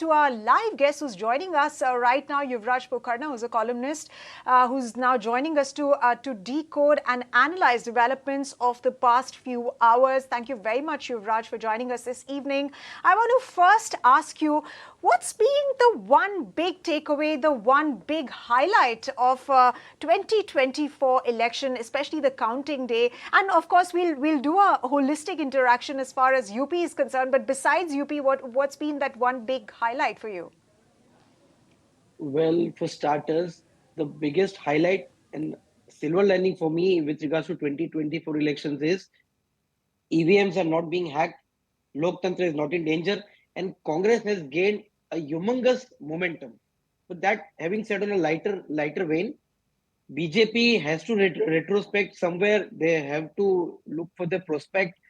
To our live guest who's joining us right now, Yuvraj Pokharna, who's a columnist, who's now joining us to decode and analyze developments of the past few hours. Thank you very much, Yuvraj, for joining us this evening. I want to first ask you, what's been the one big takeaway, the one big highlight of 2024 election, especially the counting day? And of course, we'll do a holistic interaction as far as UP is concerned. But besides UP, what's been that one big highlight for you? Well, for starters, the biggest highlight and silver lining for me with regards to 2024 elections is EVMs are not being hacked, Loktantra is not in danger, and Congress has gained a humongous momentum. But that, having said on a lighter vein, BJP has to retrospect somewhere. They have to look for the prospect.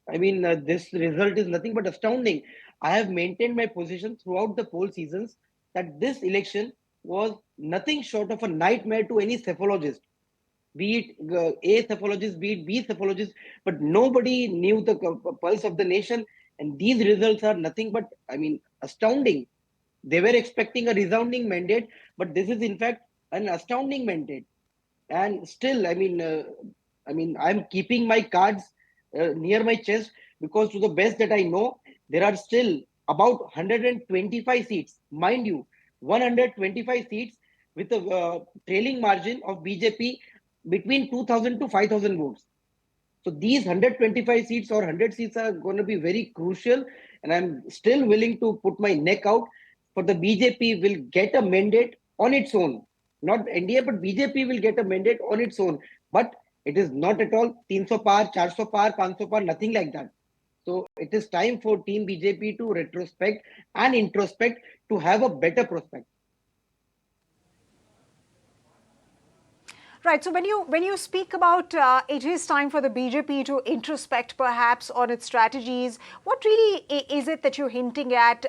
I mean, this result is nothing but astounding. I have maintained my position throughout the poll seasons that this election was nothing short of a nightmare to any cephalogist, be it A cephalogist, be it B cephalogist, but nobody knew the pulse of the nation. And these results are nothing but, I mean, astounding. They were expecting a resounding mandate, but this is in fact an astounding mandate. And still, I'm keeping my cards near my chest because, to the best that I know, there are still about 125 seats, mind you, 125 seats with a trailing margin of BJP between 2,000 to 5,000 votes. So these 125 seats or 100 seats are going to be very crucial, and I'm still willing to put my neck out for the BJP will get a mandate on its own. Not NDA, but BJP will get a mandate on its own. But it is not at all 300 par, 400 par, 500 par, nothing like that. So it is time for Team BJP to retrospect and introspect to have a better prospect. Right. So when you speak about it is time for the BJP to introspect perhaps on its strategies, what really is it that you're hinting at?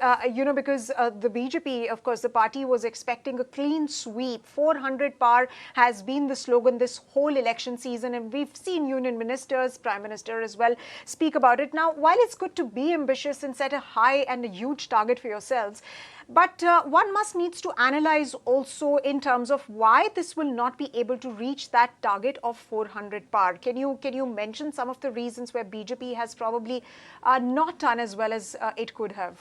Because the BJP, of course, the party was expecting a clean sweep. 400 par has been the slogan this whole election season, and we've seen union ministers, prime minister as well, speak about it. Now, while it's good to be ambitious and set a high and a huge target for yourselves, but one must needs to analyze also in terms of why this will not be able to reach that target of 400 par. Can you mention some of the reasons where BJP has probably not done as well as it could have?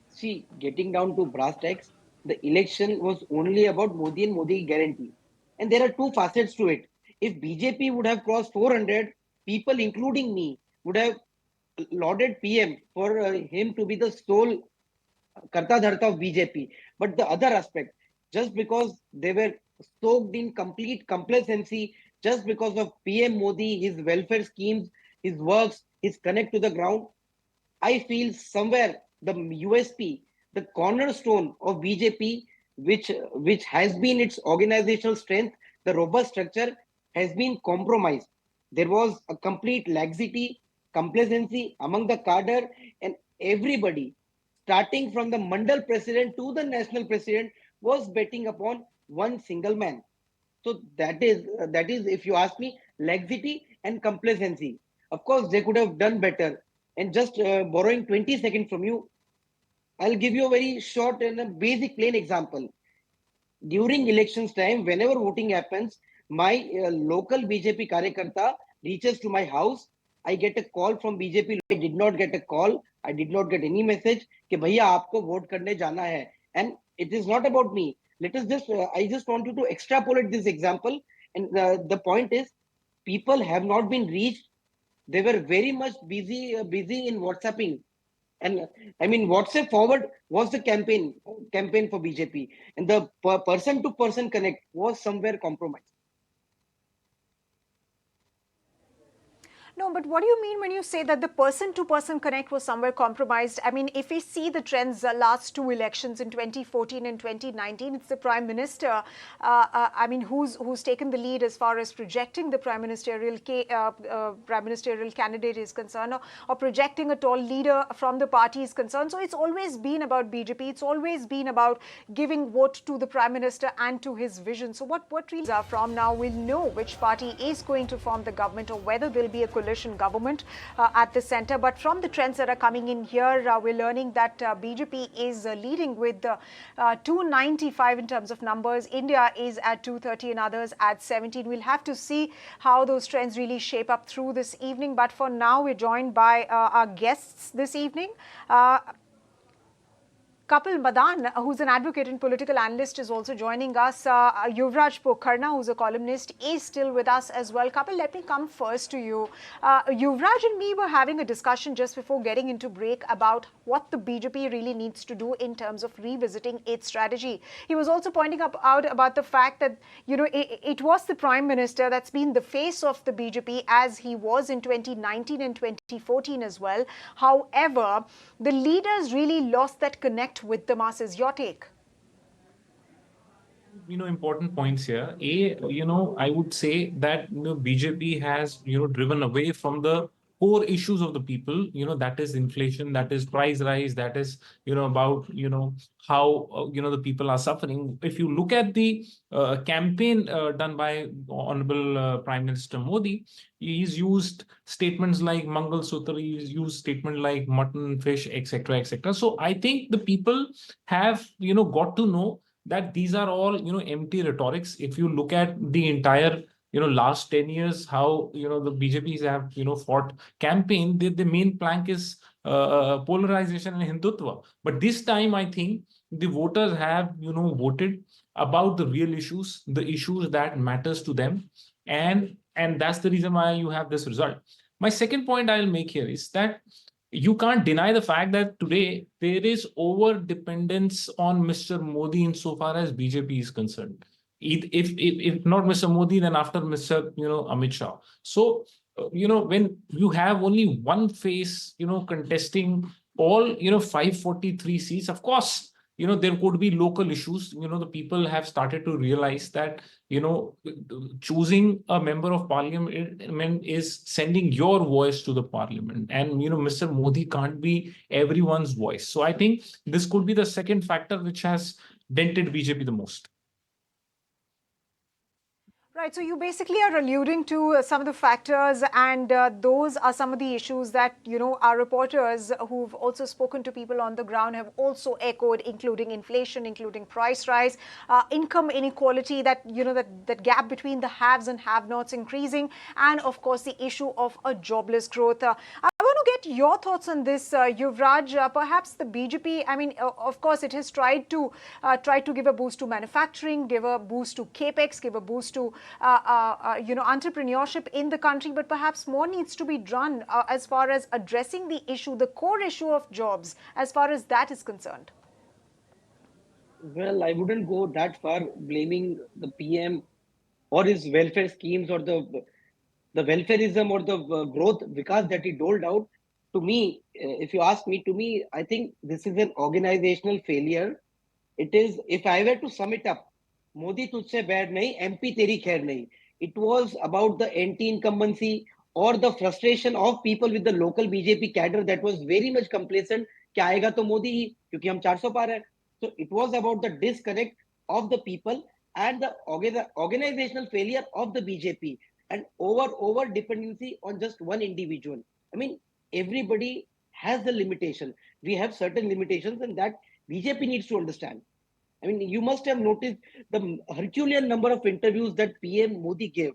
See, getting down to brass tacks, the election was only about Modi and Modi guarantee. And there are two facets to it. If BJP would have crossed 400, people, including me, would have lauded PM for him to be the sole Karta Dharta of BJP. But the other aspect, just because they were soaked in complete complacency, just because of PM Modi, his welfare schemes, his works, his connect to the ground, I feel somewhere the USP, the cornerstone of BJP, which has been its organizational strength, the robust structure, has been compromised. There was a complete laxity, complacency among the cadre, and everybody, starting from the Mandal president to the national president, was betting upon one single man. So that is, if you ask me, laxity and complacency. Of course, they could have done better. And just borrowing 20 seconds from you, I'll give you a very short and a basic plain example. During elections time, whenever voting happens, my local BJP Karyakarta reaches to my house. I get a call from BJP. I did not get a call. I did not get any message कि भैया आपको vote करने जाना है. And it is not about me. Let us just, I just wanted to extrapolate this example. And the point is, people have not been reached. They were very much busy in WhatsApping. And I mean, WhatsApp forward was the campaign for BJP, and the person to person connect was somewhere compromised. No, but what do you mean when you say that the person-to-person connect was somewhere compromised? I mean, if we see the trends last two elections in 2014 and 2019, it's the Prime Minister, who's taken the lead as far as projecting the prime ministerial candidate is concerned, or projecting a tall leader from the party is concerned. So it's always been about BJP. It's always been about giving vote to the Prime Minister and to his vision. So what really are from now, we'll know which party is going to form the government or whether there'll be a coalition coalition government at the center. But from the trends that are coming in here, we're learning that BJP is leading with 295 in terms of numbers. India is at 230 and others at 17. We'll have to see how those trends really shape up through this evening. But for now, we're joined by our guests this evening. Kapil Madan, who's an advocate and political analyst, is also joining us. Yuvraj Pokharna, who's a columnist, is still with us as well. Kapil, let me come first to you. Yuvraj and me were having a discussion just before getting into break about what the BJP really needs to do in terms of revisiting its strategy. He was also pointing out about the fact that, it was the Prime Minister that's been the face of the BJP as he was in 2019 and 2014 as well. However, the leaders really lost that connect with the masses. Your take? Important points here. I would say that BJP has driven away from the core issues of the people. That is inflation, that is price rise, that is about how the people are suffering. If you look at the campaign done by Honorable Prime Minister Modi, he's used statements like Mangal Sutra, he's used statements like mutton, fish, etc., etc. So I think the people have got to know that these are all empty rhetorics. If you look at the entire last 10 years, how the BJPs have fought campaign, the main plank is polarization and Hindutva. But this time I think the voters have voted about the real issues, the issues that matters to them, and that's the reason why you have this result. My second point I'll make here is that you can't deny the fact that today there is over dependence on Mr. Modi insofar as BJP is concerned. If not Mr. Modi, then after Mr. Amit Shah. So when you have only one face contesting all 543 seats, of course there could be local issues. The people have started to realize that choosing a member of parliament is sending your voice to the parliament, and Mr. Modi can't be everyone's voice. So I think this could be the second factor which has dented BJP the most. Right, so you basically are alluding to some of the factors, and those are some of the issues that, our reporters who've also spoken to people on the ground have also echoed, including inflation, including price rise, income inequality, that, that gap between the haves and have-nots increasing, and of course the issue of a jobless growth. I want to get your thoughts on this, Yuvraj. Perhaps the BJP, of course, it has tried to give a boost to manufacturing, give a boost to capex, give a boost to entrepreneurship in the country, but perhaps more needs to be done as far as addressing the issue, the core issue of jobs, as far as that is concerned. Well, I wouldn't go that far blaming the PM or his welfare schemes or the welfareism or the growth vikas that he doled out. To me, if you ask me, I think this is an organizational failure. It is, if I were to sum it up, Modi tujhse bad nahi, MP teri khair nahi. It was about the anti-incumbency or the frustration of people with the local BJP cadre that was very much complacent. Kya aayega to Modi hi, kyunki hum 400 par hai. So it was about the disconnect of the people and the organizational failure of the BJP and over dependency on just one individual. Everybody has the limitation. We have certain limitations, and that BJP needs to understand. You must have noticed the Herculean number of interviews that PM Modi gave.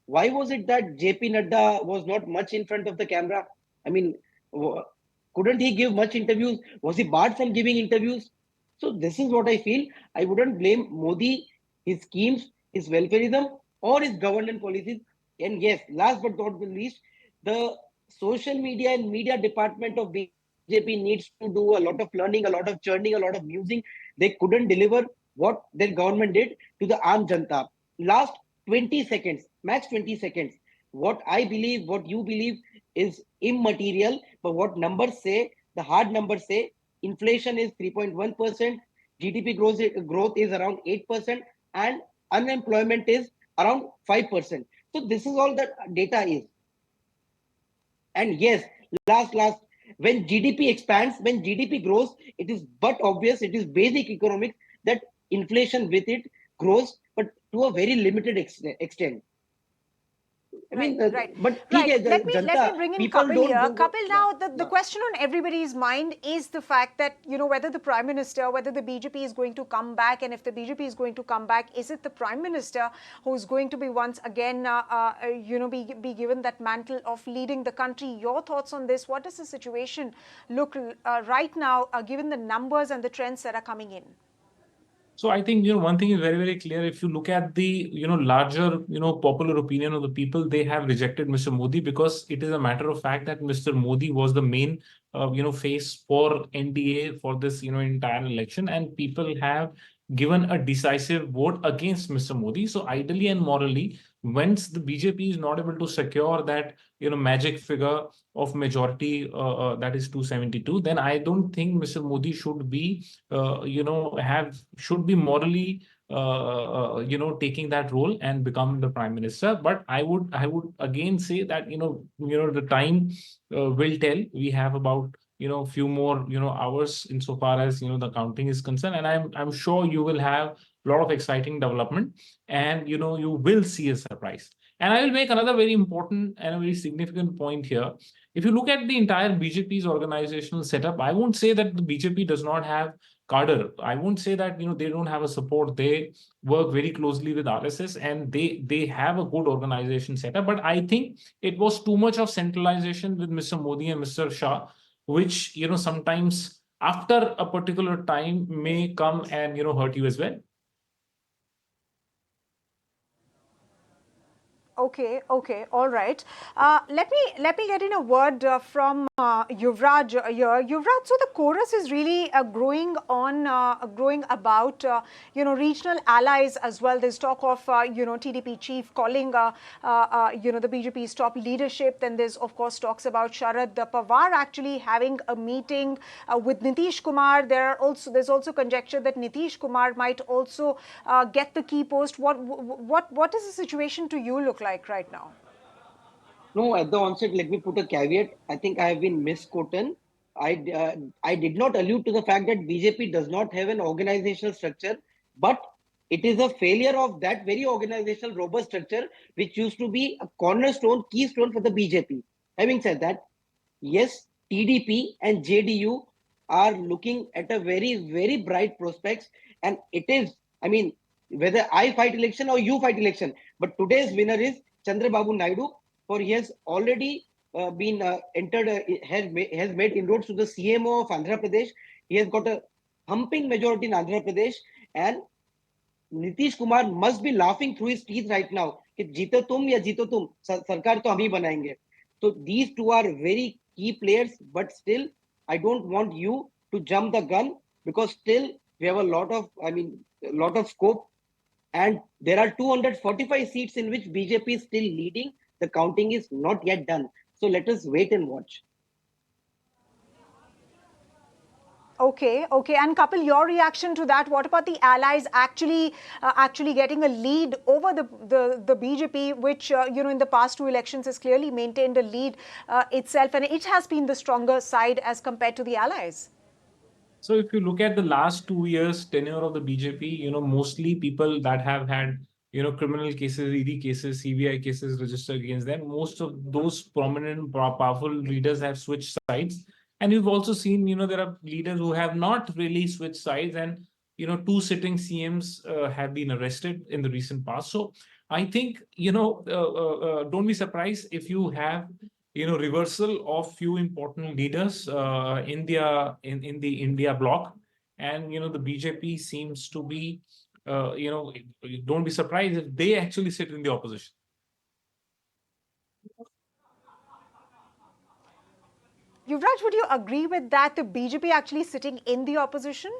Why was it that JP Nadda was not much in front of the camera? Couldn't he give much interviews? Was he barred from giving interviews? So this is what I feel. I wouldn't blame Modi, his schemes, his welfareism, or his governance policies. And yes, last but not the least, the social media and media department of BJP needs to do a lot of learning, a lot of churning, a lot of musing. They couldn't deliver what their government did to the Aam Janta. Last 20 seconds, max 20 seconds. What I believe, what you believe is immaterial, but what numbers say, the hard numbers say, inflation is 3.1%, GDP growth is around 8%, and unemployment is around 5%. So this is all that data is. And yes, last, when GDP expands, when GDP grows, it is but obvious, it is basic economics that inflation with it grows, but to a very limited extent. I mean, Right. but ठीक Right. है, Let me Janata, bring in people Kapil don't here. do. Kapil, Yeah, now the yeah. question on everybody's mind is the fact that, whether the Prime Minister, whether the BJP is going to come back, and if the BJP is going to come back, is it the Prime Minister who is going to be once again, be given that mantle of leading the country? Your thoughts on this? What does the situation look right now, given the numbers and the trends that are coming in? So I think, one thing is very, very clear. If you look at the, larger, popular opinion of the people, they have rejected Mr. Modi because it is a matter of fact that Mr. Modi was the main, face for NDA for this, entire election, and people have given a decisive vote against Mr. Modi. So ideally and morally, once the BJP is not able to secure that, magic figure of majority, that is 272, then I don't think Mr. Modi should be have should be morally taking that role and become the prime minister. But I would again say that the time will tell. We have about few more hours insofar as the counting is concerned, and I'm sure you will have a lot of exciting development, and you will see a surprise. And I will make another very important and a very significant point here. If you look at the entire BJP's organizational setup, I won't say that the BJP does not have cadre. I won't say that they don't have a support. They work very closely with RSS, and they have a good organization setup. But I think it was too much of centralization with Mr. Modi and Mr. Shah, which sometimes after a particular time may come and hurt you as well. Okay, all right. Let me get in a word from Yuvraj here. Yuvraj, so the chorus is really growing about regional allies as well. There's talk of TDP chief calling the BJP's top leadership. Then there's of course talks about Sharad Pawar actually having a meeting with Nitish Kumar. There's also conjecture that Nitish Kumar might also get the key post. What does the situation to you look like right now? No, at the onset, let me put a caveat. I think I have been misquoted. I did not allude to the fact that BJP does not have an organizational structure, but it is a failure of that very organizational robust structure, which used to be a cornerstone, keystone for the BJP. Having said that, yes, TDP and JDU are looking at a very, very bright prospects, and it is, I mean, whether I fight election or you fight election, but today's winner is Chandrababu Naidu, for he has already been entered, has made inroads to the CMO of Andhra Pradesh. He has got a humping majority in Andhra Pradesh, and Nitish Kumar must be laughing through his teeth right now कि जीतो तुम या जीतो तुम सरकार तो हम ही बनाएंगे. So these two are very key players, but still I don't want you to jump the gun, because still we have a lot of scope, and there are 245 seats in which BJP is still leading. The counting is not yet done, so let us wait and watch. Okay. And Kapil, your reaction to that? What about the allies actually getting a lead over the BJP, which in the past two elections has clearly maintained a lead itself, and it has been the stronger side as compared to the allies? So if you look at the last 2 years tenure of the BJP, mostly people that have had, criminal cases, ED cases, CBI cases registered against them, most of those prominent, powerful leaders have switched sides. And we've also seen, there are leaders who have not really switched sides, and, two sitting CMs have been arrested in the recent past. So I think, don't be surprised if you have reversal of few important leaders in the India bloc, and the BJP seems to be don't be surprised if they actually sit in the opposition. Yuvraj, would you agree with that? The BJP actually sitting in the opposition?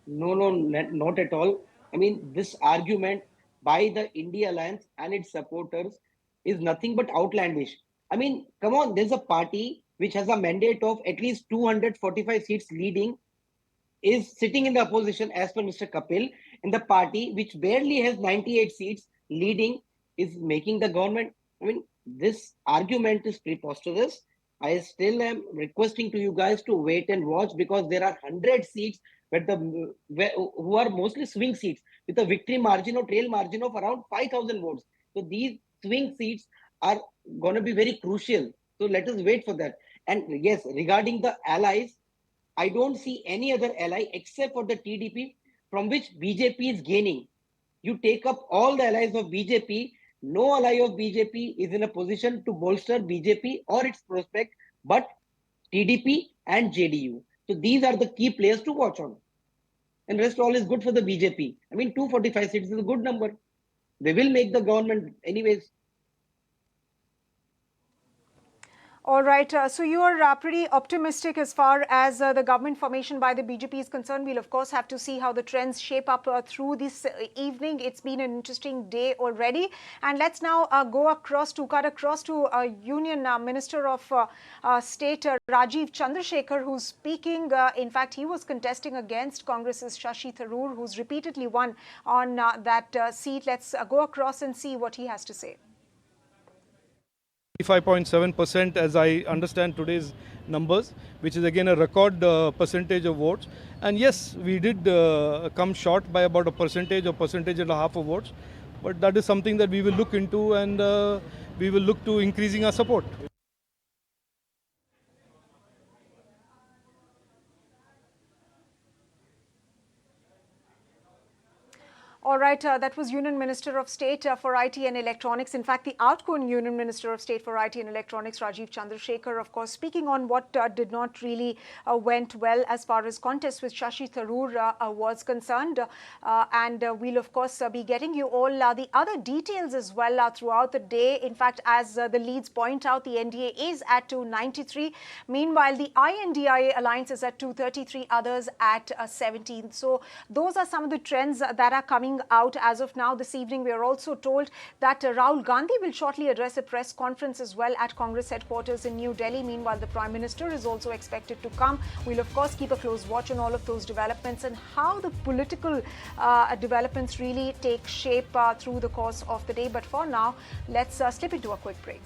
No, no, not at all. I mean, this argument by the India Alliance and its supporters is nothing but outlandish. I mean, come on, there's a party which has a mandate of at least 245 seats leading, is sitting in the opposition as per Mr. Kapil, and the party which barely has 98 seats leading is making the government. I mean, this argument is preposterous. I still am requesting to you guys to wait and watch, because there are 100 seats who are mostly swing seats with a victory margin or trail margin of around 5,000 votes. So these swing seats are going to be very crucial. So let us wait for that. And yes, regarding the allies, I don't see any other ally except for the TDP from which BJP is gaining. You take up all the allies of BJP, no ally of BJP is in a position to bolster BJP or its prospect, but TDP and JDU. So these are the key players to watch on. And rest all is good for the BJP. I mean, 245 seats is a good number. They will make the government anyways. All right. So you are pretty optimistic as far as the government formation by the BJP is concerned. We'll, of course, have to see how the trends shape up through this evening. It's been an interesting day already. And let's now cut across to Union Minister of State Rajiv Chandrasekhar, who's speaking. In fact, he was contesting against Congress's Shashi Tharoor, who's repeatedly won on that seat. Let's go across and see what he has to say. 5.7% as I understand today's numbers, which is again a record percentage of votes. And yes, we did come short by about a percentage or percentage and a half of votes. But that is something that we will look into, and we will look to increasing our support. All right, that was Union Minister of State for IT and Electronics. In fact, the outgoing Union Minister of State for IT and Electronics, Rajiv Chandrasekhar, of course, speaking on what did not really went well as far as contest with Shashi Tharoor was concerned. And we'll, of course, be getting you all the other details as well throughout the day. In fact, as the leads point out, the NDA is at 293. Meanwhile, the INDIA alliance is at 233, others at 17. So those are some of the trends that are coming out as of now. This evening, we are also told that Rahul Gandhi will shortly address a press conference as well at Congress headquarters in New Delhi. Meanwhile, the Prime Minister is also expected to come. We'll, of course, keep a close watch on all of those developments and how the political developments really take shape through the course of the day. But for now, let's slip into a quick break.